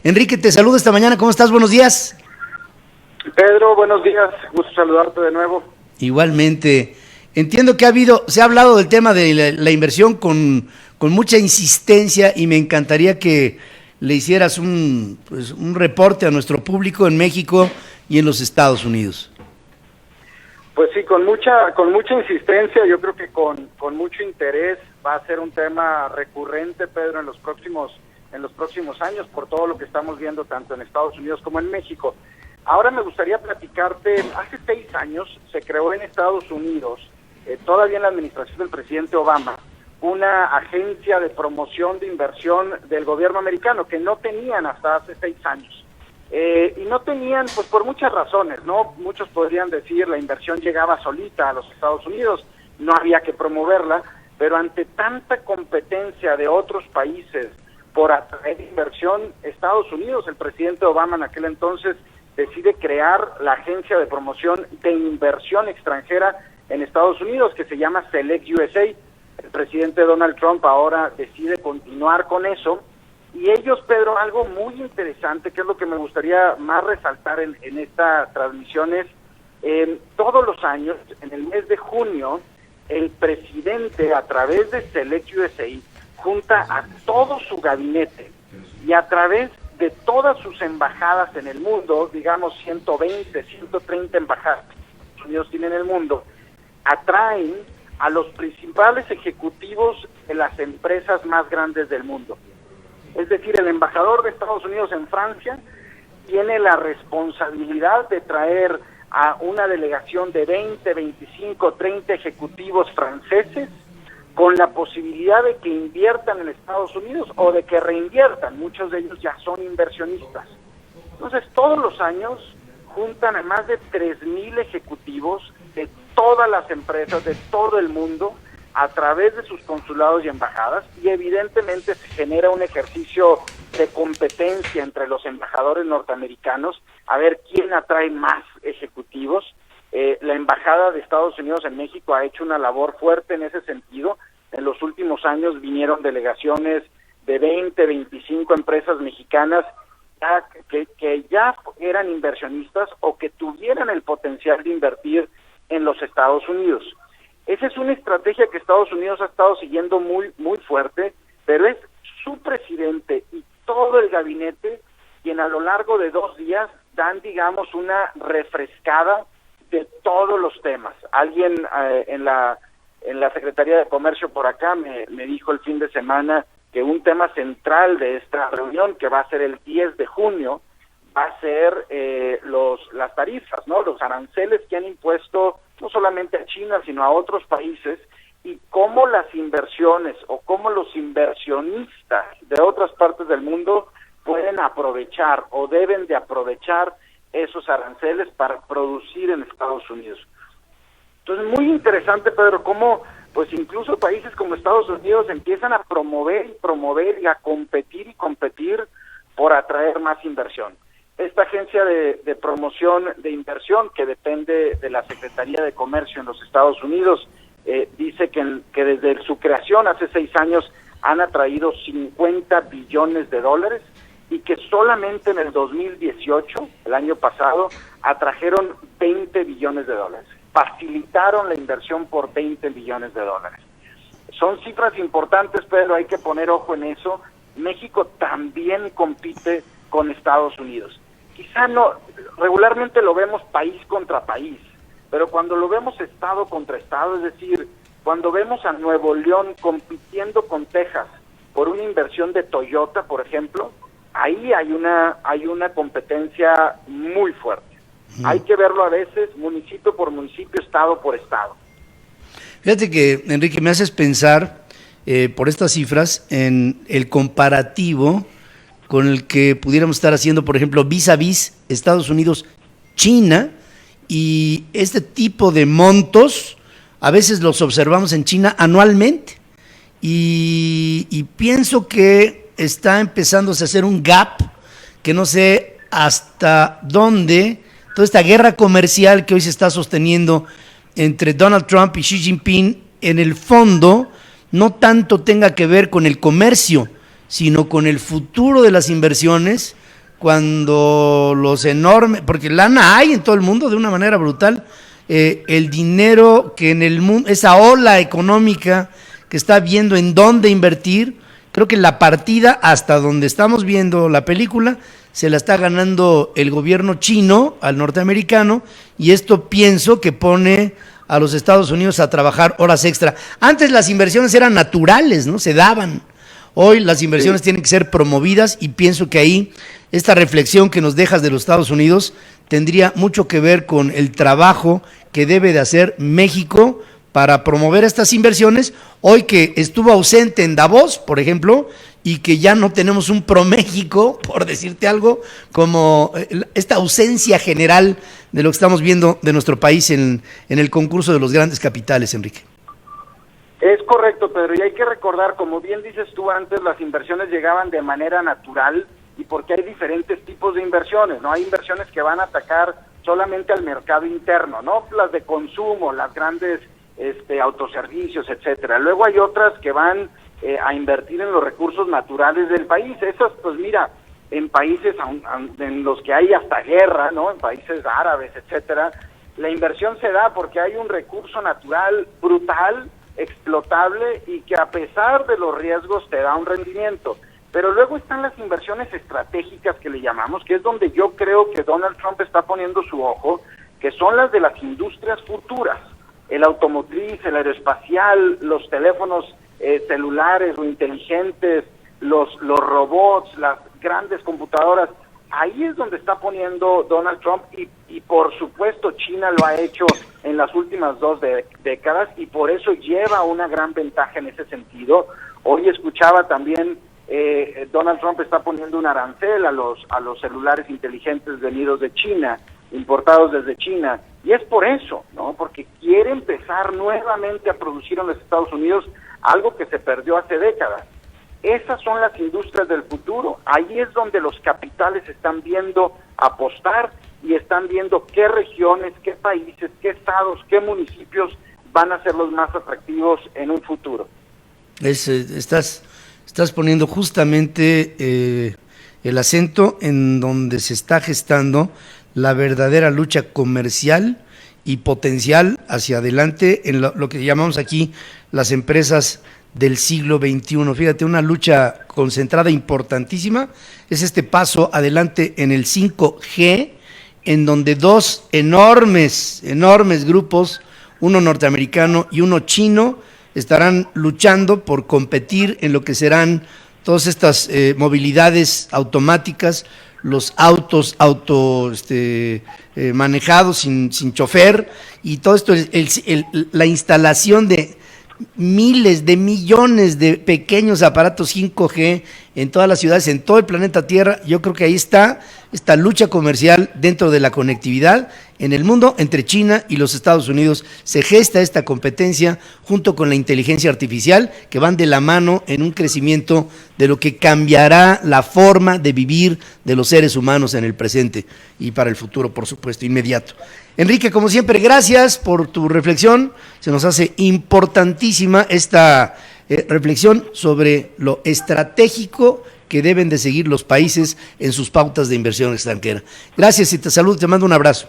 Enrique, te saludo esta mañana. ¿Cómo estás? Buenos días. Pedro, buenos días. Gusto saludarte de nuevo. Igualmente. Entiendo que se ha hablado del tema de la inversión con mucha insistencia y me encantaría que le hicieras un reporte a nuestro público en México y en los Estados Unidos. Pues sí, con mucha insistencia, yo creo que con mucho interés va a ser un tema recurrente, Pedro, en los próximos años, por todo lo que estamos viendo tanto en Estados Unidos como en México. Ahora me gustaría platicarte, hace 6 años se creó en Estados Unidos, todavía en la administración del presidente Obama, una agencia de promoción de inversión del gobierno americano que no tenían hasta hace 6 años. Y no tenían, pues por muchas razones, ¿no? Muchos podrían decir la inversión llegaba solita a los Estados Unidos, no había que promoverla, pero ante tanta competencia de otros países por atraer inversión, Estados Unidos, el presidente Obama en aquel entonces decide crear la Agencia de Promoción de Inversión Extranjera en Estados Unidos, que se llama Select USA. El presidente Donald Trump ahora decide continuar con eso. Y ellos, Pedro, algo muy interesante, que es lo que me gustaría más resaltar en esta transmisión, es todos los años, en el mes de junio, el presidente, a través de Select USA, junta a todo su gabinete y a través de todas sus embajadas en el mundo, digamos 120, 130 embajadas que Estados Unidos tiene en el mundo, atraen a los principales ejecutivos de las empresas más grandes del mundo. Es decir, el embajador de Estados Unidos en Francia tiene la responsabilidad de traer a una delegación de 20, 25, 30 ejecutivos franceses con la posibilidad de que inviertan en Estados Unidos o de que reinviertan. Muchos de ellos ya son inversionistas. Entonces, todos los años juntan a más de 3,000 ejecutivos de todas las empresas de todo el mundo a través de sus consulados y embajadas, y evidentemente se genera un ejercicio de competencia entre los embajadores norteamericanos a ver quién atrae más ejecutivos. La embajada de Estados Unidos en México ha hecho una labor fuerte en ese sentido. En los últimos años vinieron delegaciones de 20, 25 empresas mexicanas que ya eran inversionistas o que tuvieran el potencial de invertir en los Estados Unidos. Esa es una estrategia que Estados Unidos ha estado siguiendo muy fuerte, pero es su presidente y todo el gabinete quien a lo largo de 2 días dan, digamos, una refrescada de todos los temas. Alguien en la Secretaría de Comercio por acá me dijo el fin de semana que un tema central de esta reunión, que va a ser el 10 de junio, va a ser las tarifas, ¿no? Los aranceles que han impuesto no solamente a China, sino a otros países, y cómo las inversiones o cómo los inversionistas de otras partes del mundo pueden aprovechar o deben de aprovechar esos aranceles para producir en Estados Unidos. Entonces, muy interesante, Pedro, cómo pues incluso países como Estados Unidos empiezan a promover y a competir por atraer más inversión. Esta agencia de promoción de inversión, que depende de la Secretaría de Comercio en los Estados Unidos, dice que desde su creación hace 6 años han atraído 50 billones de dólares y que solamente en el 2018, el año pasado, atrajeron 20 billones de dólares. Facilitaron la inversión por 20 billones de dólares. Son cifras importantes, pero hay que poner ojo en eso. México también compite con Estados Unidos. Quizá no, regularmente lo vemos país contra país, pero cuando lo vemos estado contra estado, es decir, cuando vemos a Nuevo León compitiendo con Texas por una inversión de Toyota, por ejemplo, ahí hay una competencia muy fuerte. Hay que verlo a veces municipio por municipio, estado por estado. Fíjate que, Enrique, me haces pensar por estas cifras en el comparativo con el que pudiéramos estar haciendo, por ejemplo, vis a vis Estados Unidos-China, y este tipo de montos a veces los observamos en China anualmente, y pienso que está empezándose a hacer un gap que no sé hasta dónde toda esta guerra comercial que hoy se está sosteniendo entre Donald Trump y Xi Jinping, en el fondo, no tanto tenga que ver con el comercio, sino con el futuro de las inversiones, cuando los enormes, porque lana hay en todo el mundo de una manera brutal, el dinero que en el mundo, esa ola económica que está viendo en dónde invertir, creo que la partida hasta donde estamos viendo la película se la está ganando el gobierno chino al norteamericano, y esto pienso que pone a los Estados Unidos a trabajar horas extra. Antes las inversiones eran naturales, ¿no? Se daban. Hoy las inversiones tienen que ser promovidas, y pienso que ahí esta reflexión que nos dejas de los Estados Unidos tendría mucho que ver con el trabajo que debe de hacer México para promover estas inversiones, hoy que estuvo ausente en Davos, por ejemplo, y que ya no tenemos un ProMéxico, por decirte algo, como esta ausencia general de lo que estamos viendo de nuestro país en el concurso de los grandes capitales, Enrique. Es correcto, Pedro, y hay que recordar, como bien dices tú antes, las inversiones llegaban de manera natural, y porque hay diferentes tipos de inversiones, ¿no? Hay inversiones que van a atacar solamente al mercado interno, ¿no? Las de consumo, las grandes autoservicios, etcétera. Luego hay otras que van a invertir en los recursos naturales del país. Esas, pues mira, en países en los que hay hasta guerra, ¿no? En países árabes, etcétera, la inversión se da porque hay un recurso natural brutal, explotable, y que a pesar de los riesgos te da un rendimiento. Pero luego están las inversiones estratégicas que le llamamos, que es donde yo creo que Donald Trump está poniendo su ojo, que son las de las industrias futuras, el automotriz, el aeroespacial, los teléfonos celulares o inteligentes, los robots, las grandes computadoras. Ahí es donde está poniendo Donald Trump, y por supuesto China lo ha hecho en las últimas 2 décadas, y por eso lleva una gran ventaja en ese sentido. Hoy escuchaba también Donald Trump está poniendo un arancel a los celulares inteligentes venidos de China, importados desde China, y es por eso, ¿no? Porque quiere empezar nuevamente a producir en los Estados Unidos algo que se perdió hace décadas. Esas son las industrias del futuro. Ahí es donde los capitales están viendo apostar, y están viendo qué regiones, qué países, qué estados, qué municipios van a ser los más atractivos en un futuro. Estás poniendo justamente el acento en donde se está gestando la verdadera lucha comercial y potencial hacia adelante en lo que llamamos aquí las empresas del siglo XXI. Fíjate, una lucha concentrada importantísima es este paso adelante en el 5G, en donde 2 enormes grupos, uno norteamericano y uno chino, estarán luchando por competir en lo que serán todas estas movilidades automáticas, los autos manejados sin chofer, y todo esto, la instalación de miles de millones de pequeños aparatos 5G en todas las ciudades, en todo el planeta Tierra. Yo creo que ahí está esta lucha comercial dentro de la conectividad en el mundo entre China y los Estados Unidos. Se gesta esta competencia junto con la inteligencia artificial, que van de la mano en un crecimiento de lo que cambiará la forma de vivir de los seres humanos en el presente y para el futuro, por supuesto, inmediato. Enrique, como siempre, gracias por tu reflexión. Se nos hace importantísima esta reflexión sobre lo estratégico que deben de seguir los países en sus pautas de inversión extranjera. Gracias y te saludo, te mando un abrazo.